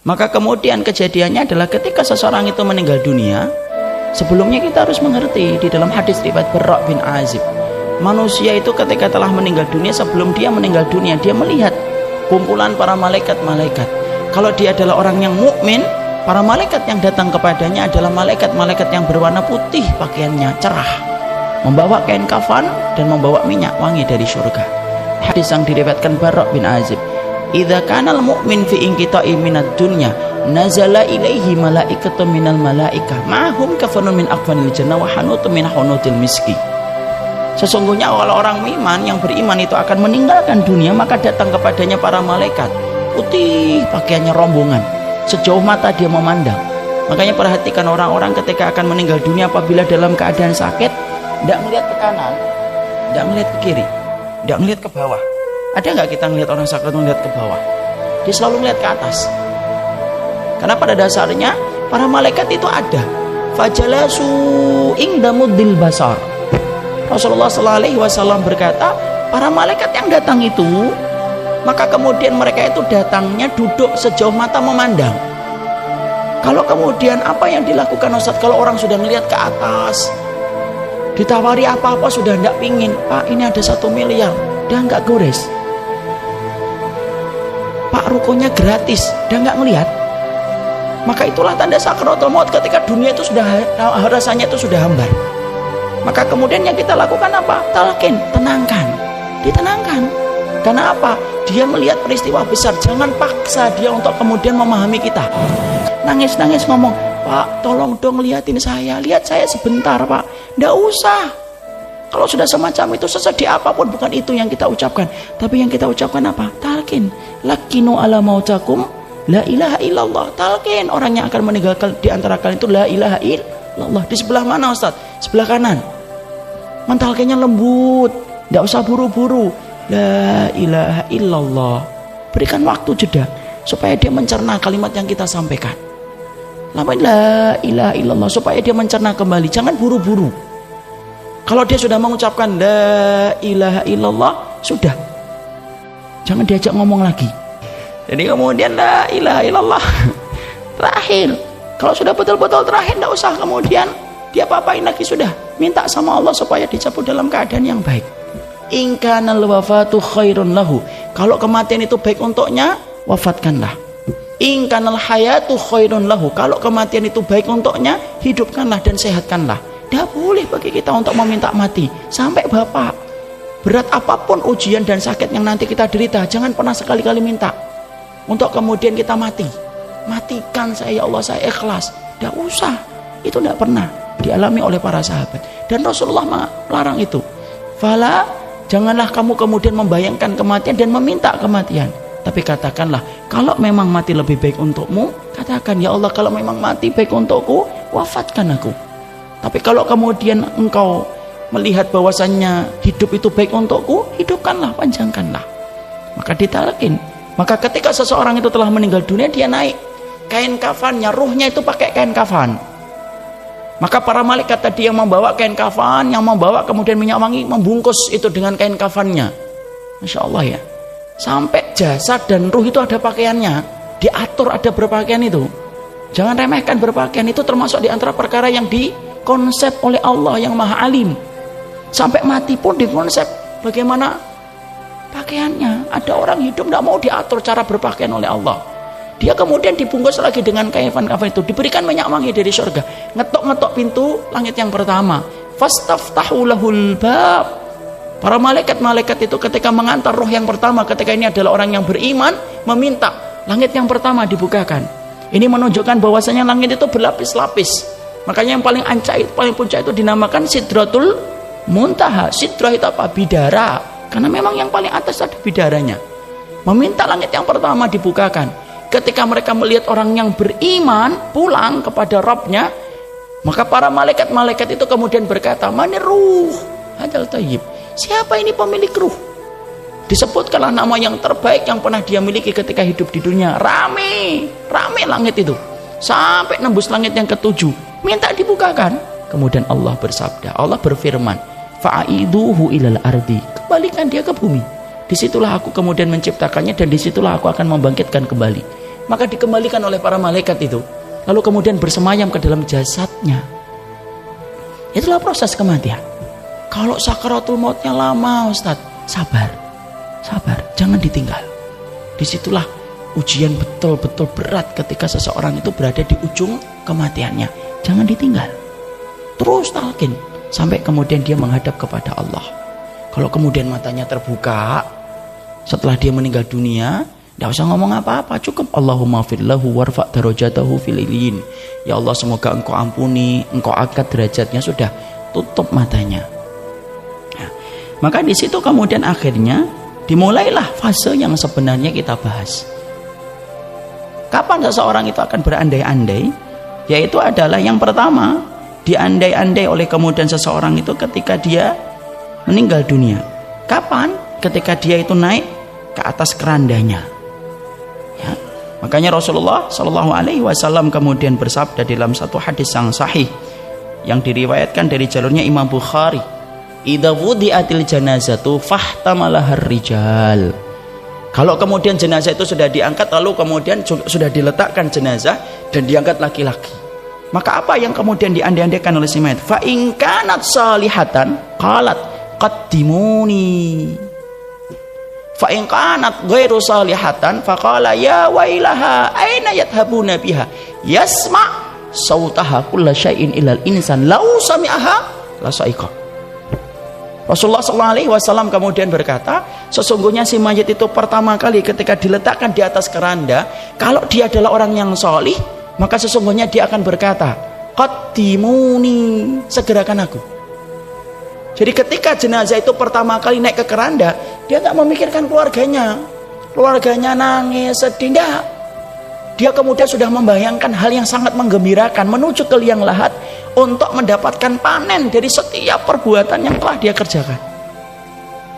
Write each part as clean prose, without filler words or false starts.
Maka kemudian kejadiannya adalah ketika seseorang itu meninggal dunia, sebelumnya kita harus mengerti di dalam hadis riwayat Barra bin Azib, manusia itu ketika telah meninggal dunia, sebelum dia meninggal dunia, dia melihat kumpulan para malaikat-malaikat. Kalau dia adalah orang yang mukmin, para malaikat yang datang kepadanya adalah malaikat-malaikat yang berwarna putih, pakaiannya cerah, membawa kain kafan dan membawa minyak wangi dari surga. Hadis yang diriwayatkan Barra bin Azib, idza kana al-mu'min fi inqita'i minad dunya nazala ilaihi malaikatun minal malaikah ma'hum kafanun min aqfanil jannah wa hanutun min hunutil miski. Sesungguhnya kalau orang iman yang beriman itu akan meninggalkan dunia, maka datang kepadanya para malaikat putih, pakaiannya rombongan, sejauh mata dia memandang. Makanya perhatikan orang-orang ketika akan meninggal dunia, apabila dalam keadaan sakit, tidak melihat ke kanan, tidak melihat ke kiri, tidak melihat ke bawah. Ada nggak kita melihat orang sakit melihat ke bawah? Dia selalu melihat ke atas. Karena pada dasarnya para malaikat itu ada. Fajalasu ingdamuddil basar. Rasulullah SAW berkata, para malaikat yang datang itu, maka kemudian mereka itu datangnya duduk sejauh mata memandang. Kalau kemudian apa yang dilakukan Ustaz kalau orang sudah melihat ke atas, ditawari apa-apa sudah tidak pingin, Pak ini ada 1 miliar, dia nggak gores. Pak rukonya gratis, dia nggak ngelihat. Maka itulah tanda sakaratul maut, ketika dunia itu sudah rasanya itu sudah hambar. Maka kemudian yang kita lakukan apa? Talqin, tenangkan, ditenangkan. Karena apa? Dia melihat peristiwa besar, jangan paksa dia untuk kemudian memahami kita. Nangis-nangis ngomong, Pak tolong dong lihatin saya, lihat saya sebentar Pak. Nggak usah. Kalau sudah semacam itu, sesedih apapun, bukan itu yang kita ucapkan. Tapi yang kita ucapkan apa? Talqin, lakinu ala mautakum la ilaha illallah. Talqin, orang yang akan meninggalkan di antara kalian itu la ilaha illallah. Di sebelah mana Ustaz? Sebelah kanan. Mentalkinnya lembut, tidak usah buru-buru. La ilaha illallah. Berikan waktu jeda supaya dia mencerna kalimat yang kita sampaikan. La ilaha illallah, supaya dia mencerna kembali. Jangan buru-buru. Kalau dia sudah mengucapkan la ilaha illallah, sudah, jangan diajak ngomong lagi. Jadi kemudian la ilaha illallah terakhir. Kalau sudah betul-betul terakhir, tidak usah kemudian dia apa-apain lagi, sudah minta sama Allah supaya dicabut dalam keadaan yang baik. In kanal wafatu khairun lahu, kalau kematian itu baik untuknya, wafatkanlah. In kanal hayatu khairun lahu, kalau kematian itu baik untuknya, hidupkanlah dan sehatkanlah. Tidak boleh bagi kita untuk meminta mati. Sampai Bapak, berat apapun ujian dan sakit yang nanti kita derita, jangan pernah sekali-kali minta untuk kemudian kita mati. Matikan saya ya Allah, saya ikhlas. Tidak usah. Itu tidak pernah dialami oleh para sahabat. Dan Rasulullah melarang itu. Fala, janganlah kamu kemudian membayangkan kematian dan meminta kematian. Tapi katakanlah, kalau memang mati lebih baik untukmu, katakan, ya Allah kalau memang mati baik untukku, wafatkan aku. Tapi kalau kemudian engkau melihat bahwasannya hidup itu baik untukku, hidupkanlah, panjangkanlah. Maka ditalqin. Maka ketika seseorang itu telah meninggal dunia, dia naik kain kafannya, ruhnya itu pakai kain kafan. Maka para malaikat tadi yang membawa kain kafan, yang membawa kemudian minyak wangi, membungkus itu dengan kain kafannya. Masya Allah ya. Sampai jasad dan ruh itu ada pakaiannya, diatur, ada berpakaian itu. Jangan remehkan berpakaian, itu termasuk di antara perkara yang dikonsep oleh Allah yang Maha Alim. Sampai mati pun dikonsep bagaimana pakaiannya. Ada orang hidup tidak mau diatur cara berpakaian oleh Allah. Dia kemudian dibungkus lagi dengan kafan itu, diberikan minyak wangi dari surga. Ngetok-ngetok pintu langit yang pertama. Fastaftahu lahul bab. Para malaikat-malaikat itu ketika mengantar roh yang pertama, ketika ini adalah orang yang beriman, meminta langit yang pertama dibukakan. Ini menunjukkan bahwasanya langit itu berlapis-lapis. Makanya yang paling ancak, paling puncak itu dinamakan Sidratul Muntaha. Sidrah itu apa? Bidara. Karena memang yang paling atas ada bidaranya. Meminta langit yang pertama dibukakan. Ketika mereka melihat orang yang beriman pulang kepada Rabbnya, maka para malaikat-malaikat itu kemudian berkata, Manir ruh hadal tayyib. Siapa ini pemilik ruh? Disebutkanlah nama yang terbaik yang pernah dia miliki ketika hidup di dunia. Rame langit itu sampai nembus langit yang ke-7. Minta dibukakan. Kemudian Allah bersabda, Allah berfirman, fa'iduhu ilal ardi, kembalikan dia ke bumi. Disitulah aku kemudian menciptakannya dan disitulah aku akan membangkitkan kembali. maka dikembalikan oleh para malaikat itu, lalu kemudian bersemayam ke dalam jasadnya. Itulah proses kematian. Kalau sakaratul mautnya lama, Ustaz, sabar, jangan ditinggal. Disitulah ujian betul-betul berat ketika seseorang itu berada di ujung kematiannya. Jangan ditinggal, terus talqin sampai kemudian dia menghadap kepada Allah. Kalau kemudian matanya terbuka setelah dia meninggal dunia, tidak usah ngomong apa-apa, cukup Allahumma firlahu warfa' darajatahu fil ilin. Ya Allah, semoga engkau ampuni, engkau angkat derajatnya, sudah, tutup matanya. Nah, maka di situ kemudian akhirnya dimulailah fase yang sebenarnya kita bahas. Kapan seseorang itu akan berandai-andai? Yaitu adalah yang pertama, diandai-andai oleh kemudian seseorang itu ketika dia meninggal dunia. Kapan? Ketika dia itu naik ke atas kerandanya. Ya. Makanya Rasulullah Shallallahu Alaihi Wasallam kemudian bersabda dalam satu hadis yang sahih yang diriwayatkan dari jalurnya Imam Bukhari, "Idza wudi'atil janazatu fahtamalahar rijal." Kalau kemudian jenazah itu sudah diangkat, lalu kemudian sudah diletakkan jenazah dan diangkat laki-laki, maka apa yang kemudian diandai-andaikan oleh si mayat? Fa in kanat salihatan qalat qaddimuni. Fa in kanat ghairu salihatan faqala ya wailaha aina yadhhabuna biha yasma' sautaha kulla syai'in ilal insan law sami'aha la sa'iqa. Rasulullah SAW kemudian berkata, sesungguhnya si mayat itu pertama kali ketika diletakkan di atas keranda, kalau dia adalah orang yang solih, maka sesungguhnya dia akan berkata, qaddimuni, segerakan aku. Jadi ketika jenazah itu pertama kali naik ke keranda, dia tak memikirkan keluarganya nangis, sedih, tidak. Dia kemudian sudah membayangkan hal yang sangat menggembirakan, menuju ke liang lahat untuk mendapatkan panen dari setiap perbuatan yang telah dia kerjakan.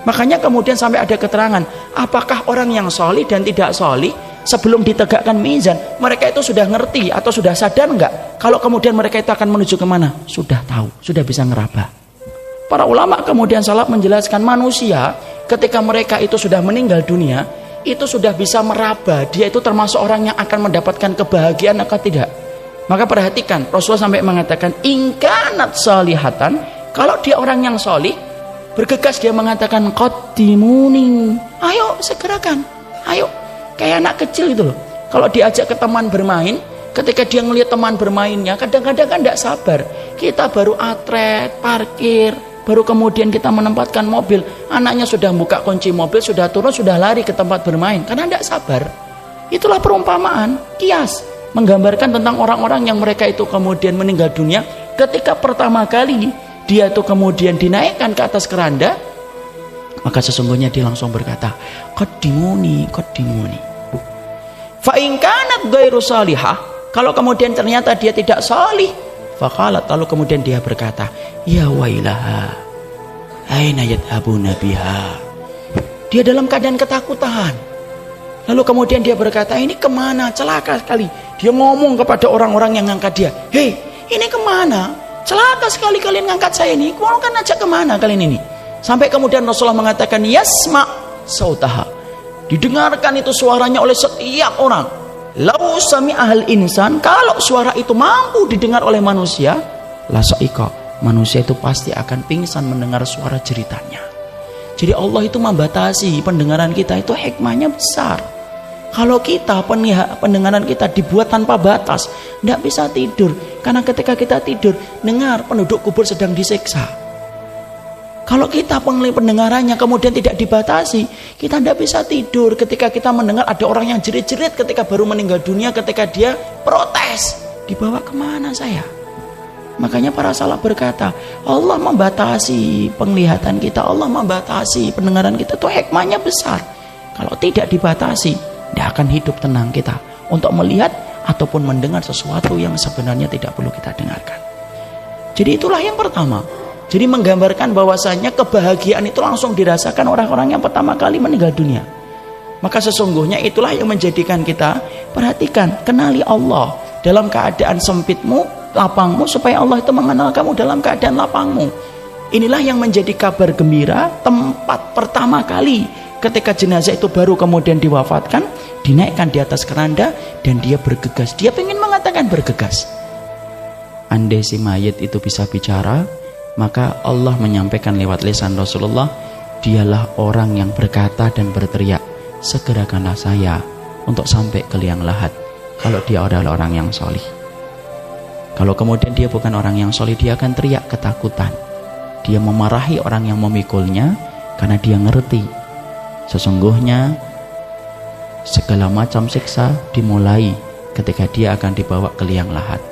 Makanya kemudian sampai ada keterangan, apakah orang yang solih dan tidak solih sebelum ditegakkan mizan, mereka itu sudah ngerti atau sudah sadar enggak kalau kemudian mereka itu akan menuju kemana? Sudah tahu, sudah bisa ngeraba. Para ulama kemudian salaf menjelaskan, manusia ketika mereka itu sudah meninggal dunia, itu sudah bisa meraba dia itu termasuk orang yang akan mendapatkan kebahagiaan atau tidak. Maka perhatikan, Rasulullah sampai mengatakan ingkanat salihatan, kalau dia orang yang solih, bergegas dia mengatakan qaddimuni, ayo segerakan, ayo. Kayak anak kecil itu loh, kalau diajak ke teman bermain, ketika dia ngelihat teman bermainnya, kadang-kadang kan tidak sabar. Kita baru atret, parkir, baru kemudian kita menempatkan mobil, anaknya sudah buka kunci mobil, sudah turun, sudah lari ke tempat bermain, karena tidak sabar. Itulah perumpamaan, kias, menggambarkan tentang orang-orang yang mereka itu kemudian meninggal dunia, ketika pertama kali dia itu kemudian dinaikkan ke atas keranda, maka sesungguhnya dia langsung berkata, qaddimuni, qaddimuni. Fa in kanat ghairu salihah, kalau kemudian ternyata dia tidak salih, faqalat, lalu kemudian dia berkata, ya wailaha aina yadhabuna biha. Dia dalam keadaan ketakutan, lalu kemudian dia berkata, ini kemana, celaka sekali. Dia ngomong kepada orang-orang yang ngangkat dia, hei, ini kemana, celaka sekali kalian ngangkat saya ini, mau kan ajak kemana kalian ini? Sampai kemudian Rasulullah mengatakan, yasma' sautaha, didengarkan itu suaranya oleh setiap orang. Lau sami'ahal insan, kalau suara itu mampu didengar oleh manusia, la sa'iqa, manusia itu pasti akan pingsan mendengar suara jeritanya. Jadi Allah itu membatasi pendengaran kita, itu hikmahnya besar. Kalau kita pendengaran kita dibuat tanpa batas, tidak bisa tidur, karena ketika kita tidur dengar penduduk kubur sedang disiksa. Kalau kita pendengarannya kemudian tidak dibatasi, kita tidak bisa tidur ketika kita mendengar ada orang yang jerit-jerit ketika baru meninggal dunia, ketika dia protes, dibawa kemana saya? Makanya para salaf berkata, Allah membatasi penglihatan kita, Allah membatasi pendengaran kita, itu hikmahnya besar. Kalau tidak dibatasi, tidak akan hidup tenang kita untuk melihat ataupun mendengar sesuatu yang sebenarnya tidak perlu kita dengarkan. Jadi itulah yang pertama. Jadi menggambarkan bahwasanya kebahagiaan itu langsung dirasakan orang-orang yang pertama kali meninggal dunia. Maka sesungguhnya itulah yang menjadikan kita, perhatikan, kenali Allah dalam keadaan sempitmu, lapangmu, supaya Allah itu mengenal kamu dalam keadaan lapangmu. Inilah yang menjadi kabar gembira tempat pertama kali ketika jenazah itu baru kemudian diwafatkan, dinaikkan di atas keranda, dan dia bergegas, dia ingin mengatakan bergegas. Andai si mayit itu bisa bicara, maka Allah menyampaikan lewat lisan Rasulullah, dialah orang yang berkata dan berteriak, segerakanlah saya untuk sampai ke liang lahat, kalau dia adalah orang yang solih. Kalau kemudian dia bukan orang yang solih, dia akan teriak ketakutan. Dia memarahi orang yang memikulnya, karena dia ngerti sesungguhnya segala macam siksa dimulai ketika dia akan dibawa ke liang lahat.